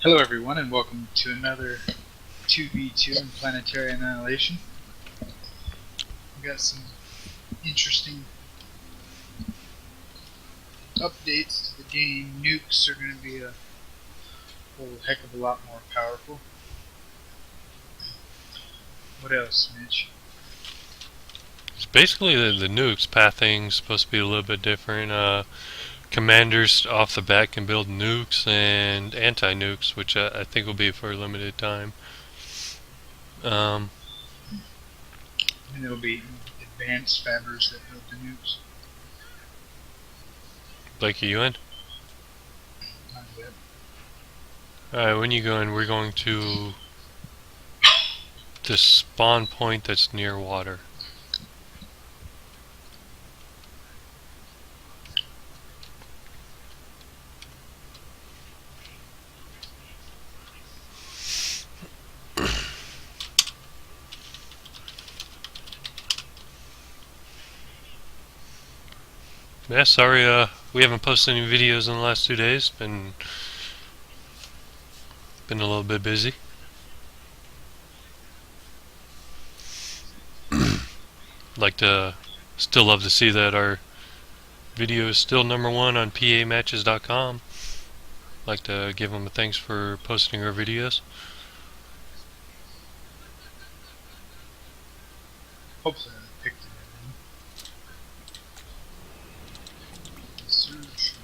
Hello everyone and welcome to another 2v2 in Planetary Annihilation. We've got some interesting updates to the game. Nukes are going to be a whole heck of a lot more powerful. What else, Mitch? It's basically the nukes pathing supposed to be a little bit different. Commanders off the bat can build nukes and anti-nukes, which I think will be for a limited time. And it'll be advanced fabbers that build the nukes. Blake, are you in? Not yet. Alright, when you go in, we're going to the spawn point that's near water. Yeah, sorry, we haven't posted any videos in the last 2 days. Been a little bit busy. Still love to see that our video is still #1 on pamatches.com. Like to give them a thanks for posting our videos. Hopefully I picked it up. Search.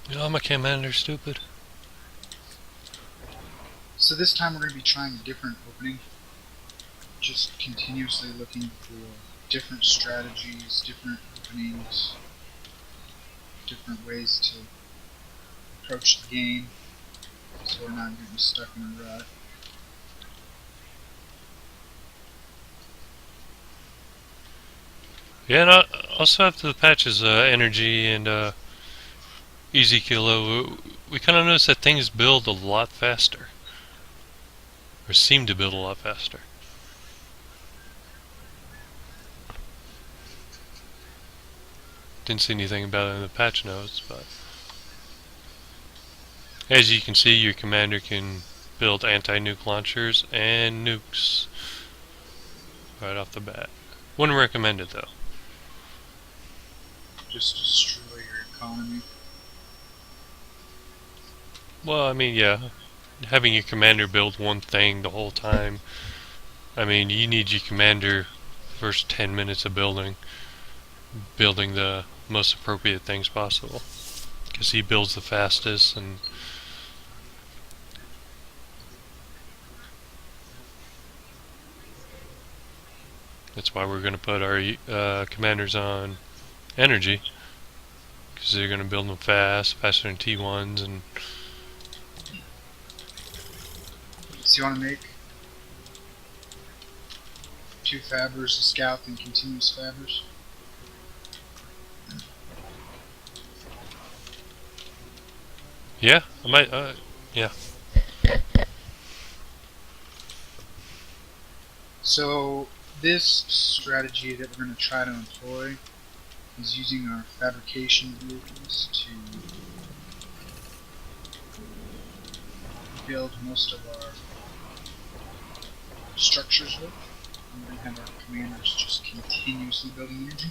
You know, I'm a commander, stupid. So this time we're going to be trying a different opening. Just continuously looking for different strategies, different openings, different ways to approach the game so we're not getting stuck in a rut. Yeah, and also after the patches, energy and easy kilo, we kind of noticed that things build a lot faster, or seem to build a lot faster. Didn't see anything about it in the patch notes, but as you can see, your commander can build anti-nuke launchers and nukes right off the bat. Wouldn't recommend it though. Just destroy your economy. Well, I mean, yeah, having your commander build one thing the whole time. I mean, you need your commander first 10 minutes of building the most appropriate things possible, because he builds the fastest, and that's why we're going to put our commanders on energy, because they're going to build them faster than T1s. And So you want to make 2 fabbers, a scout, and continuous fabbers? yeah, I might, yeah. So this strategy that we're going to try to employ is using our fabrication vehicles to build most of our structures with. And we're going to have our commanders just continuously building energy.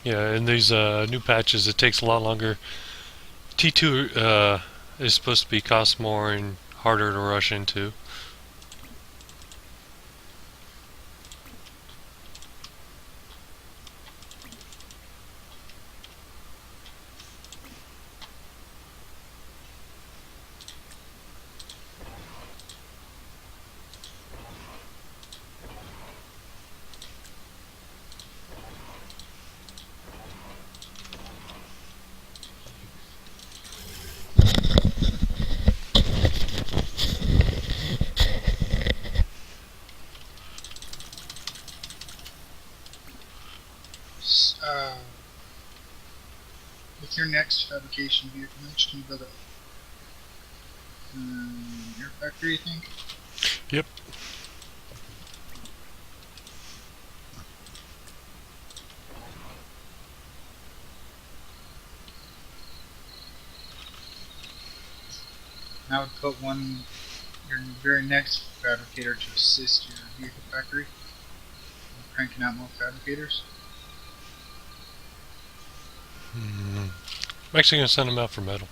Yeah, in these new patches, it takes a lot longer. T2 is supposed to be cost more and harder to rush into. With your next fabrication vehicle, Mitch, can you build an air factory, you think? Yep. I would put your very next fabricator to assist your vehicle factory, cranking out more fabricators. I'm actually going to send them out for metal.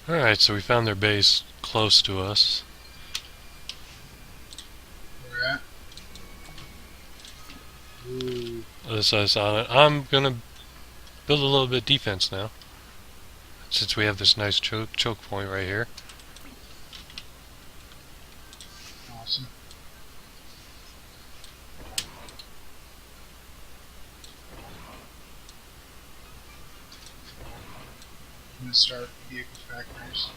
Alright, so we found their base close to us. Where at? Ooh. Other side's on it. I'm going to build a little bit of defense now, since we have this nice choke point right here. Awesome. I'm going to start vehicle factories.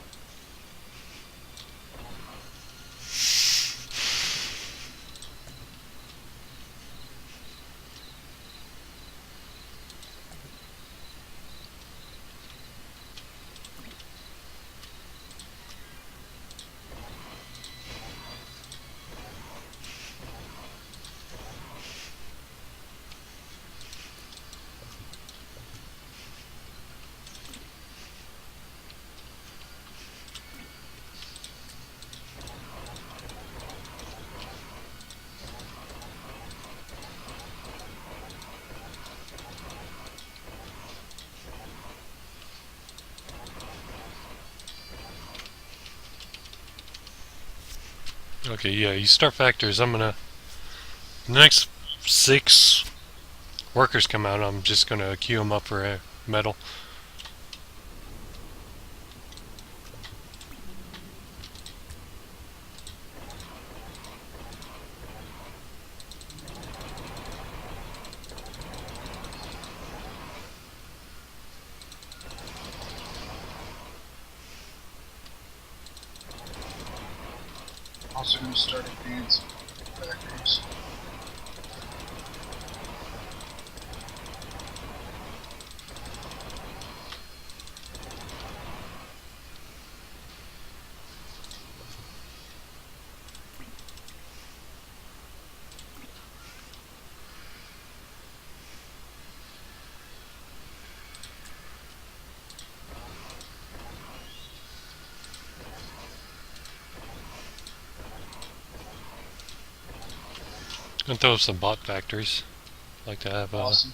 Okay, yeah, you start factories. I'm gonna... The next 6 workers come out, I'm just gonna queue them up for metal. Also going to start advanced factories. And throw some bot factories. Like to have, Awesome.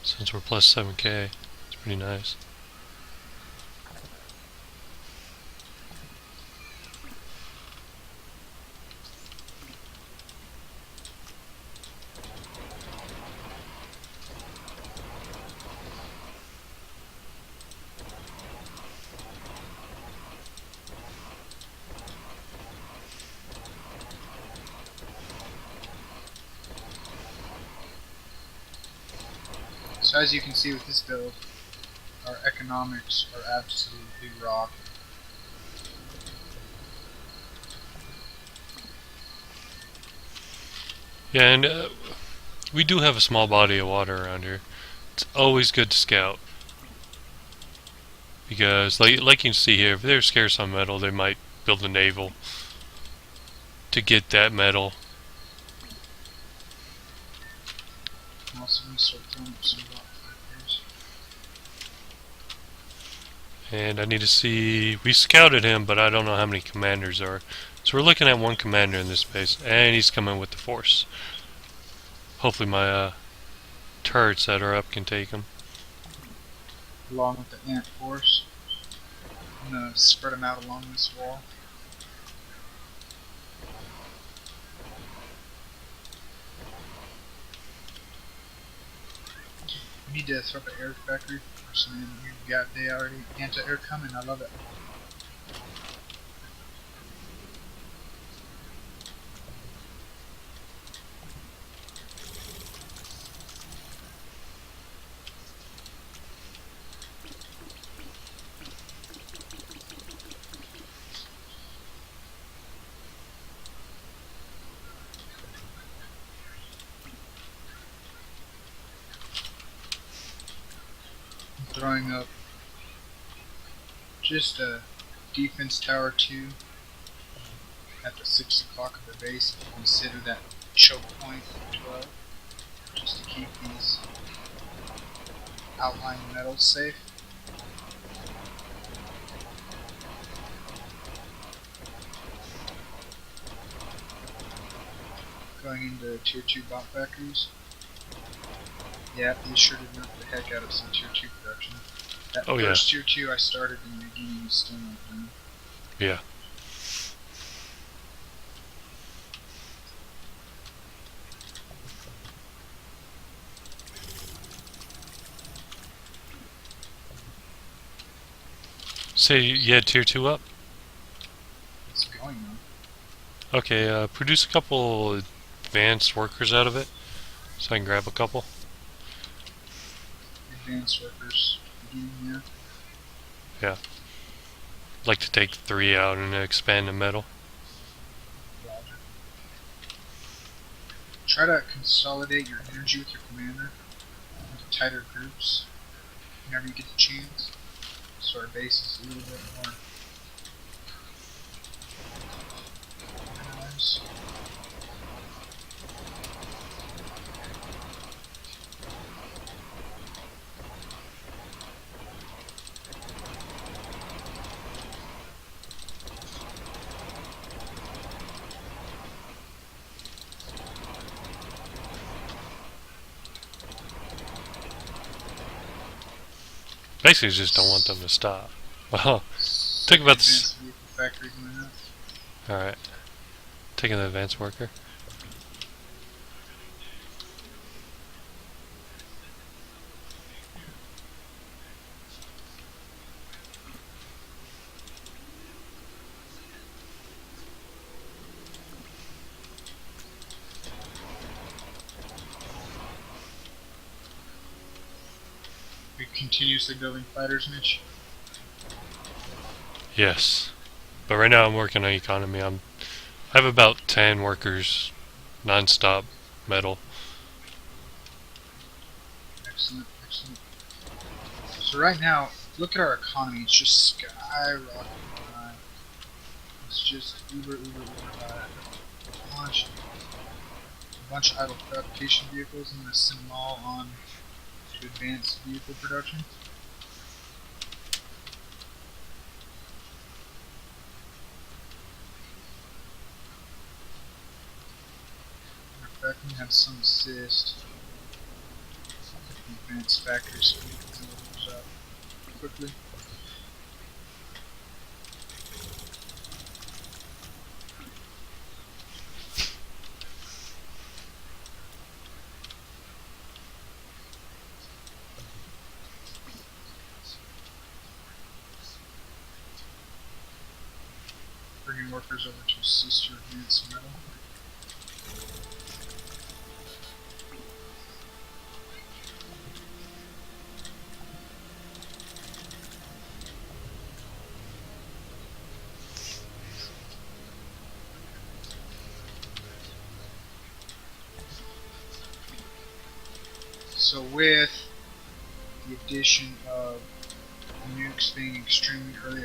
since we're plus 7k, it's pretty nice. So as you can see with this build, our economics are absolutely rocking. Yeah, and we do have a small body of water around here. It's always good to scout. Because, like you can see here, if they're scarce on metal, they might build a naval to get that metal. I'm also going to start throwing up some rock factories. And I need to see... We scouted him, but I don't know how many commanders are. So we're looking at 1 commander in this base, and he's coming with the force. Hopefully my turrets that are up can take him. Along with the ant force. I'm going to spread them out along this wall. We need to throw up an air factory or something. You got they already anti-air coming. I love it. I'm throwing up just a defense tower 2 at the 6 o'clock of the base. If you consider that choke point of 12, just to keep these outlying metals safe. Going into tier 2 bot factories. Yeah, these sure did knock the heck out of some tier 2 production. That Oh, first tier 2 I started in the beginning is still not done. Yeah. Say you had tier 2 up? It's going on. Okay, produce a couple advanced workers out of it, so I can grab a couple. Advanced workers beginning, yeah. I'd like to take 3 out and expand the metal. Roger. Try to consolidate your energy with your commander into tighter groups whenever you get the chance, so our base is a little bit more organized. Basically, just don't want them to stop. Well, think about this. Advanced vehicle factory going up. Alright, taking the advanced worker. We're continuously building fighters, Mitch. Yes, but right now I'm working on economy. I have about 10 workers, non-stop metal. Excellent, excellent. So right now, look at our economy. It's just skyrocketing high. It's just uber high. A bunch of idle fabrication vehicles. I'm going to send them all on to advanced vehicle production. Matter of fact, we have some assist. Advanced factory so we can build those up quickly. Bringing workers over to assist your advanced metal. So with the addition of nukes being extremely early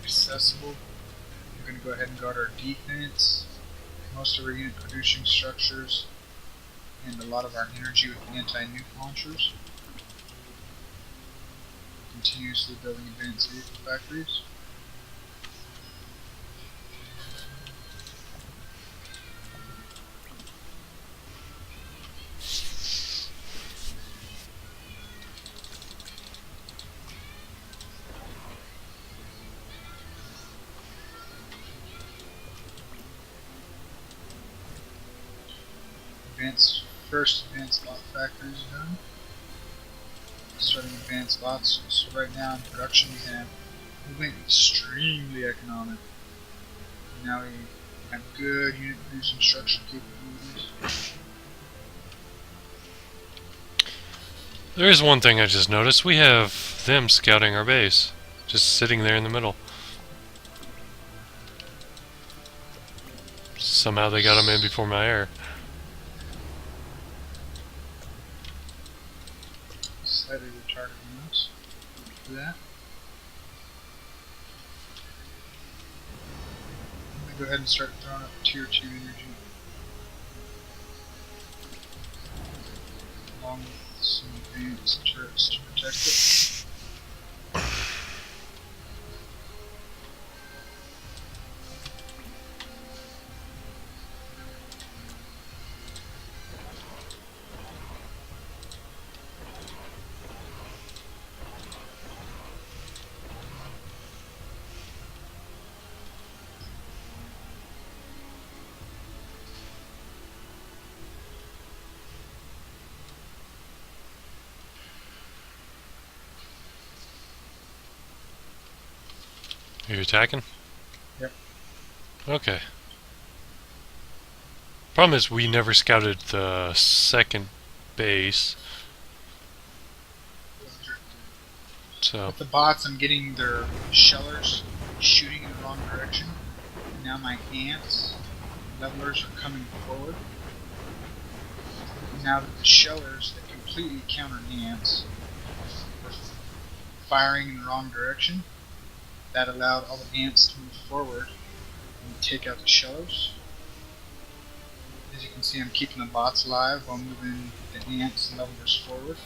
accessible, we're going to go ahead and guard our defense, most of our unit producing structures, and a lot of our energy with anti-nuke launchers. Continuously building advanced vehicle factories. First advanced lot factory is done. starting advanced bots. So right now in production we went extremely economic. Now we have good unit producing structure capabilities. There is one thing I just noticed. We have them scouting our base. Just sitting there in the middle. Somehow they got them in before my air. Slightly retarded units for that. I'm gonna go ahead and start throwing up tier 2 energy. Along with some advanced turrets to protect it. Are you attacking? Yep. Okay. Problem is we never scouted the second base. So With the bots, I'm getting their shellers shooting in the wrong direction. Now my ants, levelers, are coming forward. Now that the shellers that completely counter ants were firing in the wrong direction, that allowed all the ants to move forward and take out the shellers. As you can see, I'm keeping the bots alive while moving the ants and levelers forward.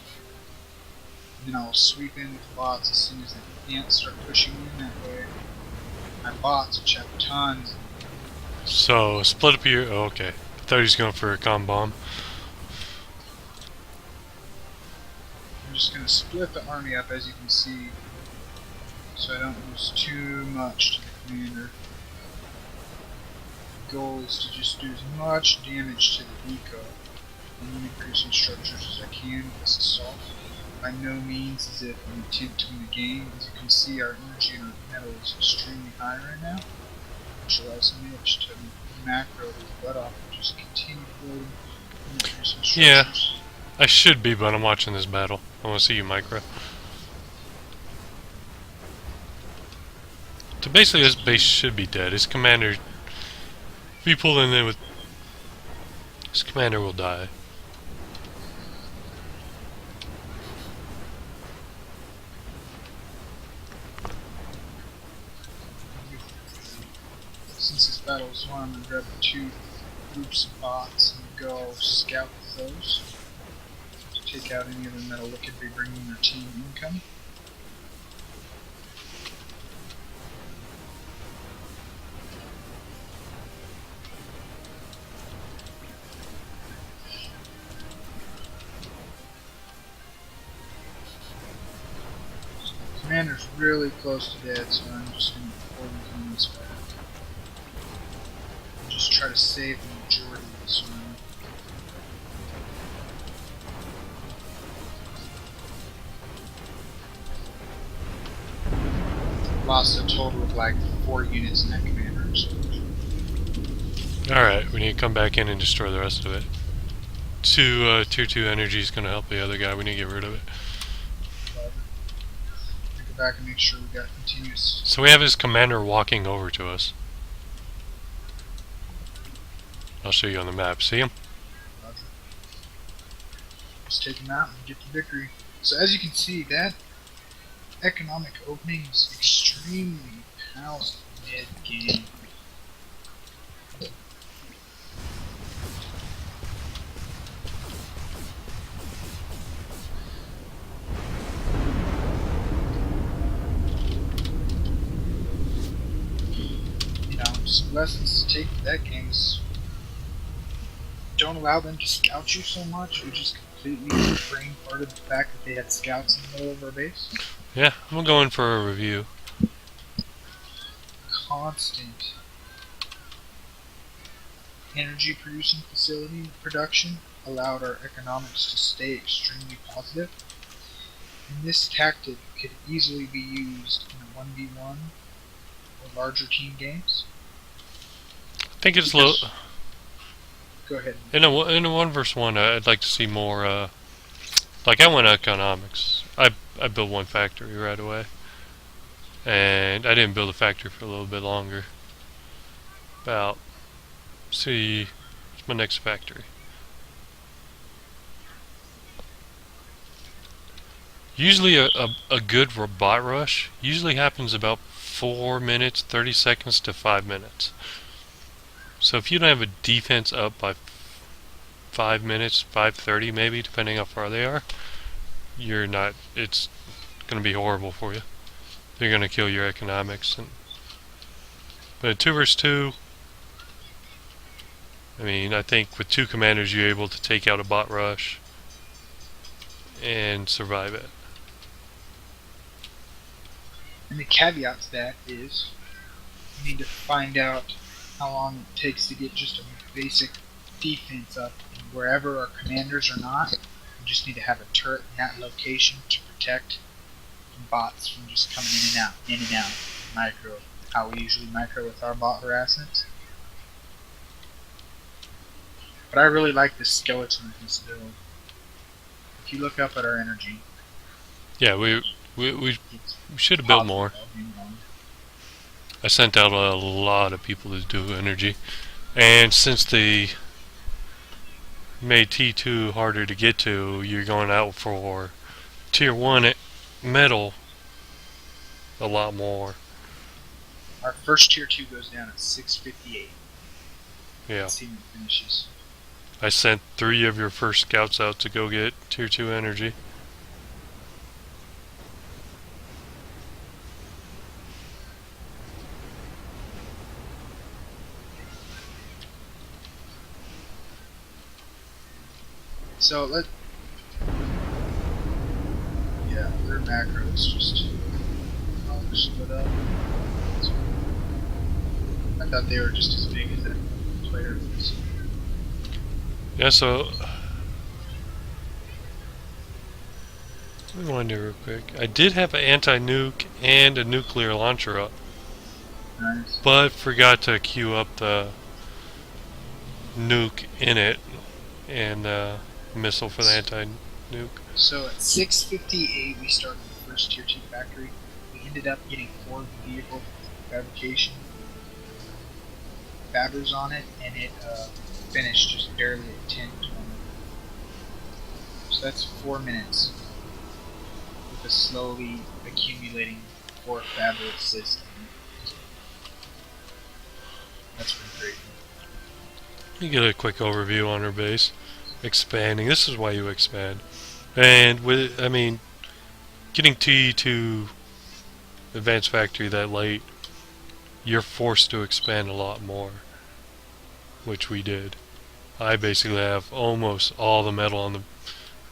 And then I'll sweep in with the bots as soon as the ants start pushing in that way. My bots, which have tons. So split up your. Oh, okay. I thought he was going for a com bomb. I'm just going to split the army up, as you can see, so I don't lose too much to the commander. The goal is to just do as much damage to the eco and unit producing structures as I can with this assault. By no means is it an attempt to win the game. As you can see, our energy and our metal is extremely high right now, which allows Mitch to macro his butt off and just continue building unit producing structures. Yeah. I should be, but I'm watching this battle. I want to see you micro. So basically this base should be dead. His commander, if he pull in there with, his commander will die. Since this battle is won, I'm going to grab 2 groups of bots and go scout with those to take out any other metal that could be bringing their team income. Commander's really close to dead, so I'm just going to pull these units back. And just try to save the majority of this round. Lost a total of like 4 units in that commander. So. Alright, we need to come back in and destroy the rest of it. Tier 2 energy is going to help the other guy. We need to get rid of it. Go back and make sure we got continuous. So we have his commander walking over to us. I'll show you on the map. See him? Roger. Just take him out and get the victory. So as you can see, that economic opening is extremely powerful mid-game. Some lessons to take from that game is don't allow them to scout you so much. You just completely brain part of the fact that they had scouts in the middle of our base. Yeah, I'm going for a review. Constant energy producing facility production allowed our economics to stay extremely positive. And this tactic could easily be used in a 1v1 or larger team games. I think it's a Because, little go ahead. in a 1 versus 1. I'd like to see more. Like I went economics. I built one factory right away, and I didn't build a factory for a little bit longer. About see, it's my next factory. Usually a good bot rush usually happens about 4 minutes, 30 seconds to 5 minutes. So if you don't have a defense up by 5 minutes, 5:30 maybe, depending how far they are, you're not. It's going to be horrible for you. They're going to kill your economics. But in 2 versus 2, I mean, I think with 2 commanders you're able to take out a bot rush and survive it. And the caveat to that is you need to find out how long it takes to get just a basic defense up. And wherever our commanders are not, you just need to have a turret in that location to protect bots from just coming in and out. Micro, how we usually micro with our bot harassments. But I really like the skeleton of this build. If you look up at our energy, Yeah, we should have built more. I sent out a lot of people to do energy, and since they made T2 harder to get to, you're going out for tier 1 metal a lot more. Our first tier 2 goes down at 658. Yeah. Let's see when it finishes. I sent 3 of your first scouts out to go get tier 2 energy. So yeah, their macros just all split up. I thought they were just as big as that player was. Yeah, so let me wonder real quick. I did have an anti-nuke and a nuclear launcher up, Nice. but forgot to queue up the nuke in it and missile for the anti-nuke. So at 658 we started the first tier 2 factory. We ended up getting 4 vehicle fabrication fabbers on it, and it finished just barely at 10:20. So that's 4 minutes with a slowly accumulating 4 fabber assist. That's pretty great. Let me get a quick overview on her base. Expanding. This is why you expand. And with, I mean, getting T to advanced factory that late, you're forced to expand a lot more, which we did. I basically have almost all the metal on the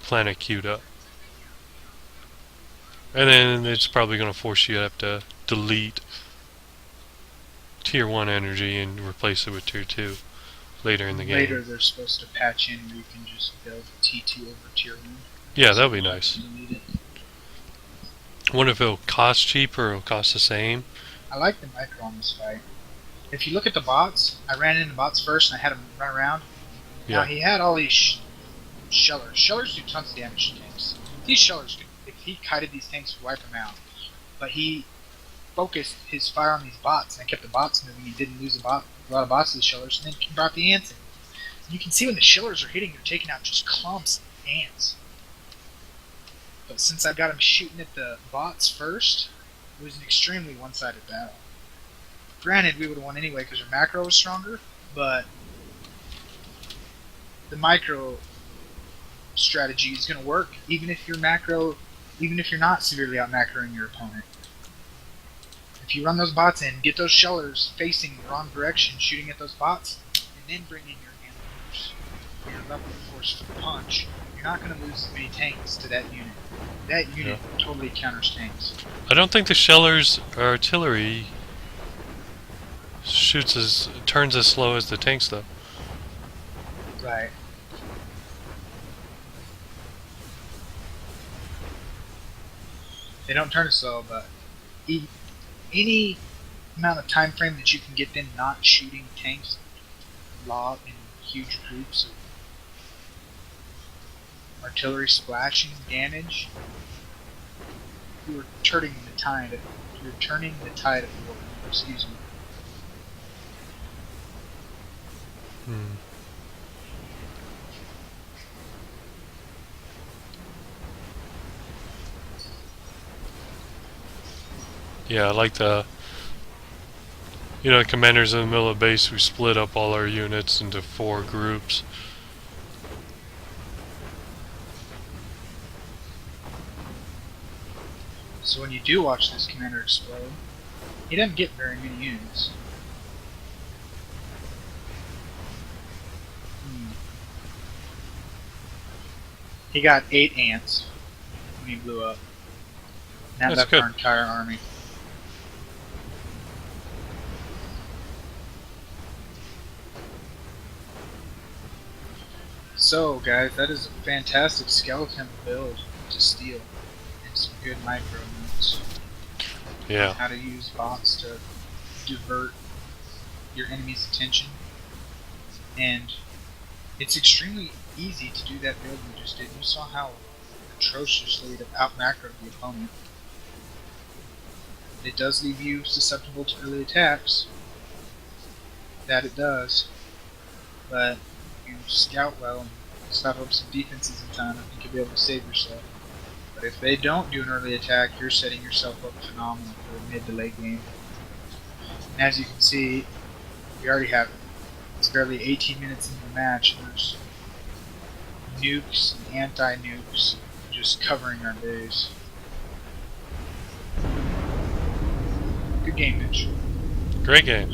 planet queued up. And then it's probably going to force you to have to delete tier 1 energy and replace it with tier 2 later in the game. Later they're supposed to patch in where you can just build T2 over tier 1. Yeah, that would be nice. I wonder if it'll cost cheaper or it'll cost the same. I like the micro on this fight. If you look at the bots, I ran into bots first and I had him run around. Yeah. Now he had all these shellers. Shellers do tons of damage to tanks. These shellers, if he kited these tanks, would wipe them out. But he focused his fire on these bots and kept the bots moving. He didn't lose a lot of bots to the shellers, and then he brought the ants in. And you can see when the shellers are hitting, they're taking out just clumps of ants. But since I got him shooting at the bots first, it was an extremely one-sided battle. Granted, we would have won anyway because our macro was stronger, but the micro strategy is going to work even if you're not severely out macroing your opponent. If you run those bots in, get those shellers facing the wrong direction, shooting at those bots, and then bring in your hand force, your level force for the punch, you're not going to lose as many tanks to that unit. That unit totally counters tanks. I don't think the shellers or artillery turns as slow as the tanks though. Right. They don't turn slow, but any amount of time frame that you can get them not shooting tanks lob in huge groups of artillery splashing damage, you're turning the tide. You're turning the tide of war. Excuse me. Hmm. Yeah, I like the commanders in the middle of the base who split up all our units into 4 groups. So when you do watch this commander explode, he doesn't get very many units. He got 8 ants when he blew up. And that That's left good. our entire army. So, guys, that is a fantastic skeleton build to steal, and some good micro notes Yeah. on how to use bots to divert your enemy's attention. And it's extremely easy to do that build you just did. You saw how atrociously it out macroed the opponent. It does leave you susceptible to early attacks. That it does. But if you scout well and stop up some defenses in time, I think you'll be able to save yourself. But if they don't do an early attack, you're setting yourself up phenomenal for a mid to late game. And as you can see, we already have it's barely 18 minutes into the match, and there's nukes and anti-nukes just covering our base. Good game, Mitch. Great game.